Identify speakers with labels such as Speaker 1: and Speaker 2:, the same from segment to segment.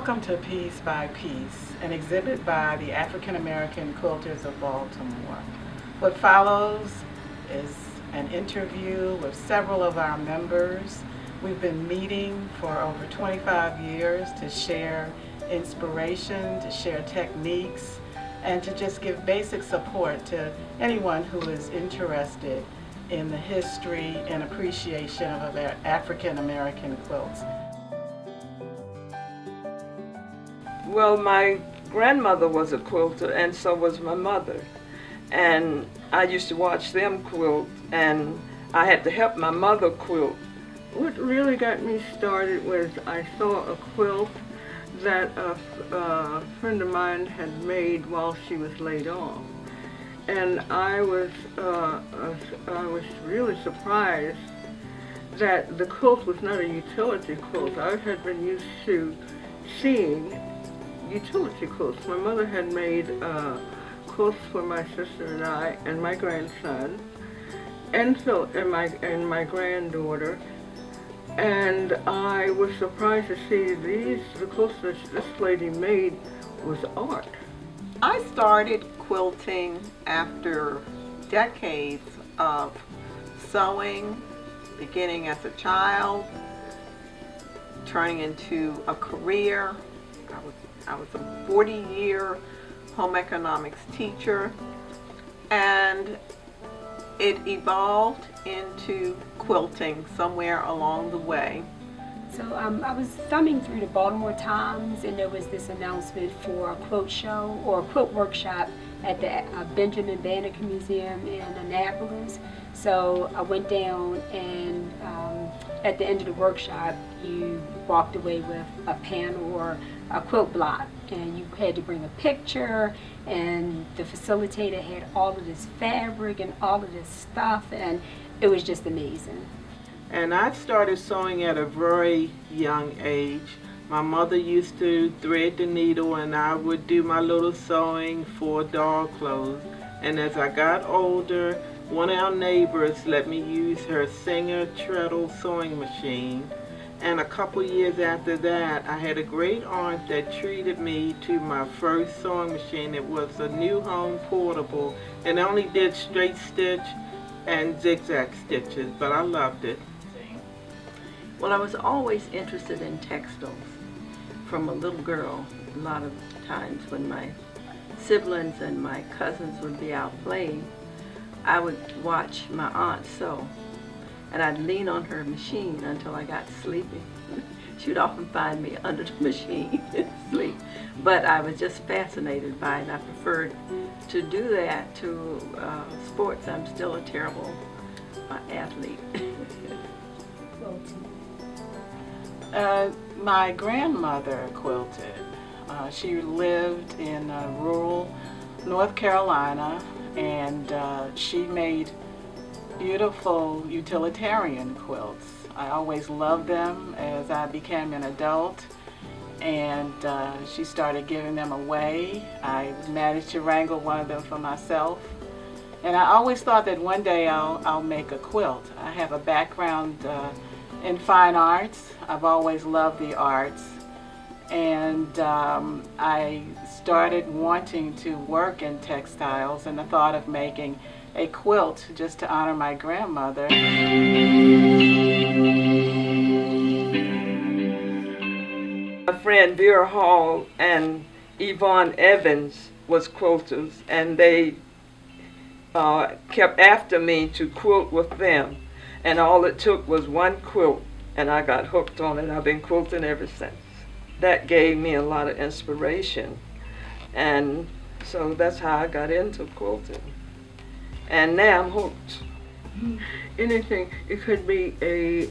Speaker 1: Welcome to Piece by Piece, an exhibit by the African American Quilters of Baltimore. What follows is an interview with several of our members. We've been meeting for over 25 years to share inspiration, to share techniques, and to just give basic support to anyone who is interested in the history and appreciation of African American quilts.
Speaker 2: Well, my grandmother was a quilter, and so was my mother. And I used to watch them quilt, and I had to help my mother quilt. What really got me started was I saw a quilt that a friend of mine had made while she was laid off. And I was really surprised that the quilt was not a utility quilt. I had been used to seeing utility quilts. My mother had made quilts for my sister and I and my grandson, and my granddaughter. And I was surprised to see the quilts that this lady made was art.
Speaker 3: I started quilting after decades of sewing, beginning as a child, turning into a career. I was a 40-year home economics teacher, and it evolved into quilting somewhere along the way.
Speaker 4: So I was thumbing through the Baltimore Times, and there was this announcement for a quilt show or a quilt workshop at the Benjamin Banneker Museum in Annapolis. So I went down, and at the end of the workshop, you walked away with a panel or a quilt block, and you had to bring a picture, and the facilitator had all of this fabric and all of this stuff, and it was just amazing.
Speaker 5: And I started sewing at a very young age. My mother used to thread the needle, and I would do my little sewing for doll clothes. And as I got older, one of our neighbors let me use her Singer treadle sewing machine. And a couple years after that, I had a great aunt that treated me to my first sewing machine. It was a New Home portable, and I only did straight stitch and zigzag stitches, but I loved it.
Speaker 6: Well, I was always interested in textiles from a little girl. A lot of times when my siblings and my cousins would be out playing, I would watch my aunt sew, and I'd lean on her machine until I got sleepy. She would often find me under the machine and sleep. But I was just fascinated by it. I preferred to do that to sports. I'm still a terrible athlete.
Speaker 1: My grandmother quilted. She lived in rural North Carolina, and she made beautiful utilitarian quilts. I always loved them as I became an adult, and she started giving them away. I managed to wrangle one of them for myself, and I always thought that one day I'll make a quilt. I have a background in fine arts. I've always loved the arts, and I started wanting to work in textiles, and the thought of making a quilt just to honor my grandmother.
Speaker 2: My friend Vera Hall and Yvonne Evans was quilters, and they kept after me to quilt with them. And all it took was one quilt, and I got hooked on it. I've been quilting ever since. That gave me a lot of inspiration, and so that's how I got into quilting. And now I'm hooked.
Speaker 7: Anything. It could be the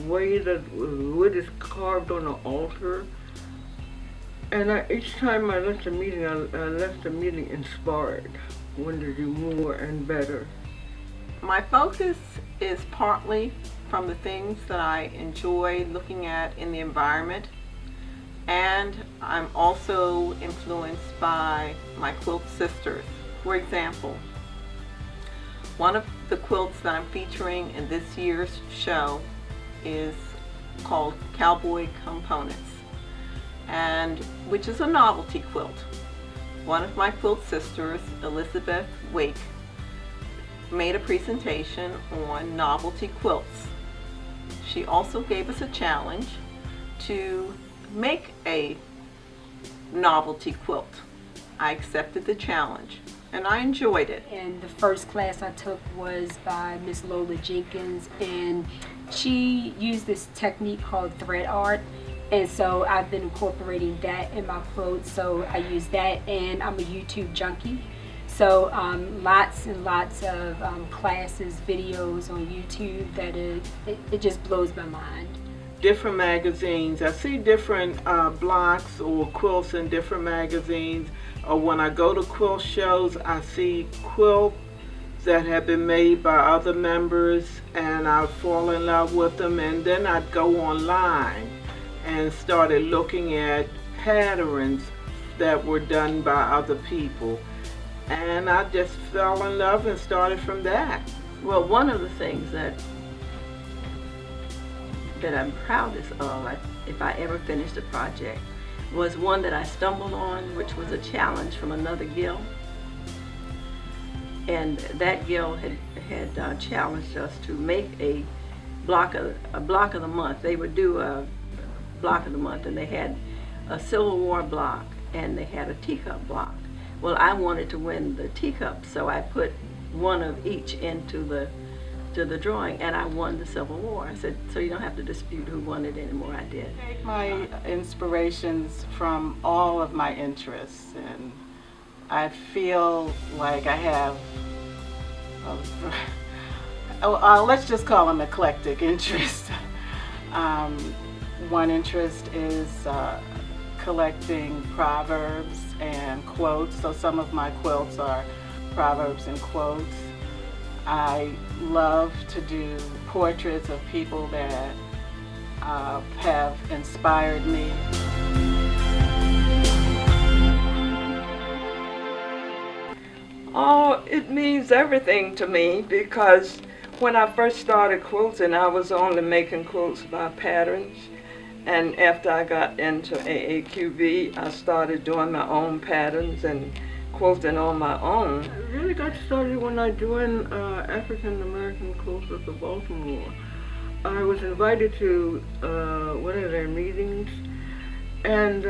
Speaker 7: way that wood is carved on an altar. And each time I left the meeting, I left the meeting inspired. Wanted to do more and better.
Speaker 3: My focus is partly from the things that I enjoy looking at in the environment, and I'm also influenced by my quilt sisters. For example, one of the quilts that I'm featuring in this year's show is called Cowboy Components, and which is a novelty quilt. One of my quilt sisters, Elizabeth Wake, made a presentation on novelty quilts. She also gave us a challenge to make a novelty quilt. I accepted the challenge and I enjoyed it.
Speaker 4: And the first class I took was by Miss Lola Jenkins, and she used this technique called thread art. And so I've been incorporating that in my quilts. So I use that, and I'm a YouTube junkie. So lots and lots of classes, videos on YouTube that it just blows my mind.
Speaker 5: Different magazines. I see different blocks or quilts in different magazines. Or when I go to quilt shows, I see quilts that have been made by other members, and I fall in love with them. And then I'd go online and started looking at patterns that were done by other people. And I just fell in love and started from that.
Speaker 6: Well, one of the things that I'm proudest of, if I ever finished a project, was one that I stumbled on, which was a challenge from another guild. And that guild had challenged us to make a block of the month. They would do a block of the month, and they had a Civil War block and they had a teacup block. Well, I wanted to win the teacup, so I put one of each into the drawing, and I won the Civil War. I said, so you don't have to dispute who won it anymore. I did.
Speaker 1: I take my inspirations from all of my interests, and I feel like I have let's just call them eclectic interests. One interest is collecting proverbs and quotes, so some of my quilts are proverbs and quotes. I love to do portraits of people that have inspired me.
Speaker 7: Oh, it means everything to me, because when I first started quilting, I was only making quilts by patterns. And after I got into AAQV, I started doing my own patterns and quilting on my own. I really got started when I joined African American Quilters of Baltimore. I was invited to one of their meetings, and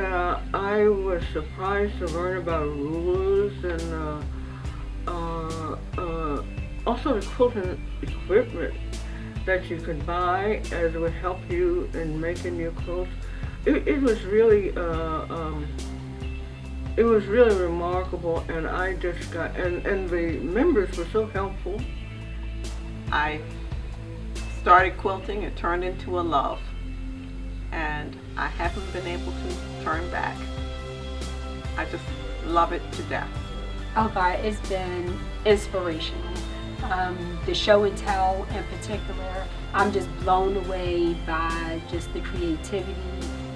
Speaker 7: I was surprised to learn about rulers and also the quilting equipment that you could buy as would help you in making your quilts. It was really remarkable, and I just got, and the members were so helpful.
Speaker 3: I started quilting, it turned into a love, and I haven't been able to turn back. I just love it to death.
Speaker 4: Oh God, it's been inspirational. The show and tell in particular, I'm just blown away by just the creativity,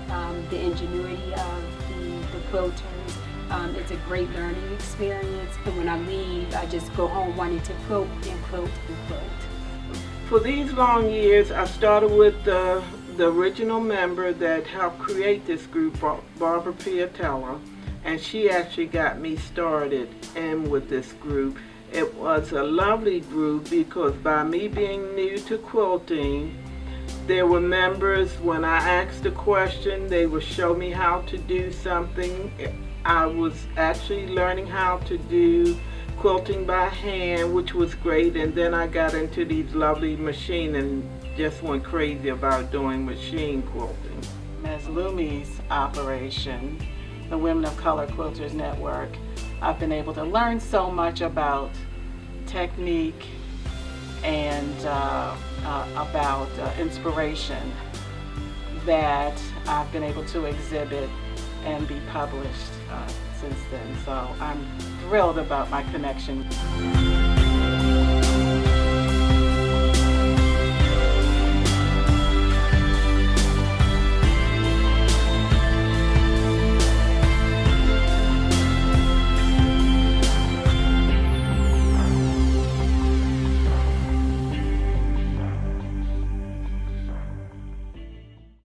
Speaker 4: the ingenuity of the quilters. It's a great learning experience, and when I leave, I just go home wanting to quilt and quilt and quilt.
Speaker 5: For these long years, I started with the original member that helped create this group, Barbara Piatella, and she actually got me started in with this group. It was a lovely group because by me being new to quilting, there were members, when I asked a question, they would show me how to do something. I was actually learning how to do quilting by hand, which was great, and then I got into these lovely machines and just went crazy about doing machine quilting.
Speaker 1: Ms. Lumi's operation, the Women of Color Quilters Network, I've been able to learn so much about technique and about inspiration that I've been able to exhibit and be published since then. So I'm thrilled about my connection.